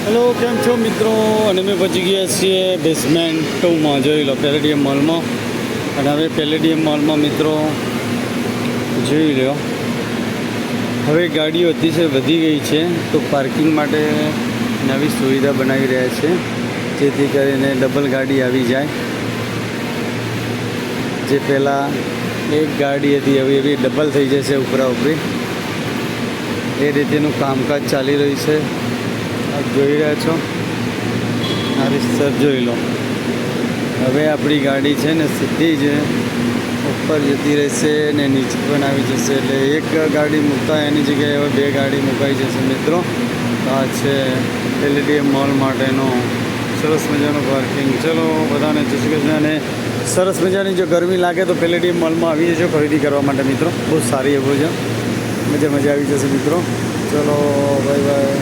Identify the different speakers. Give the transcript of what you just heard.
Speaker 1: Hello, કેમ છો મિત્રો? અને અમે પહોંચી ગયા છીએ બેઝમેન્ટ 2માં. જોઈ લો પેલેડિયમ મોલમાં. અને હવે પેલેડિયમ મોલમાં મિત્રો જોઈ લો, હવે ગાડીઓ અતિશય વધી ગઈ છે, તો પાર્કિંગ માટે નવી સુવિધા બનાવી રહ્યા છે, જેથી કરીને ડબલ ગાડી આવી જાય. જે પહેલાં એક ગાડી હતી, હવે એવી ડબલ થઈ જશે ઉપરા ઉપરી. એ રીતેનું કામકાજ ચાલી રહ્યું છે. આપ જોઈ રહ્યા છો, આ સર જોઈ લો. હવે આપણી ગાડી છે ને સીધી જ ઉપર જતી રહેશે ને નીચે પણ આવી જશે. એટલે એક ગાડી મૂકાય એની જગ્યાએ હવે બે ગાડી મુકાઈ જશે મિત્રો. આ છે પેલેડિયમ મોલ માટેનો સરસ મજાનું પાર્કિંગ. ચલો બધાને જય શ્રી કૃષ્ણ. અને સરસ મજાની જો ગરમી લાગે તો પેલેડિયમ મોલમાં આવી જજો ખરીદી કરવા માટે મિત્રો. બહુ સારી એવું છે, મજા આવી જશે મિત્રો. ચલો બાય બાય.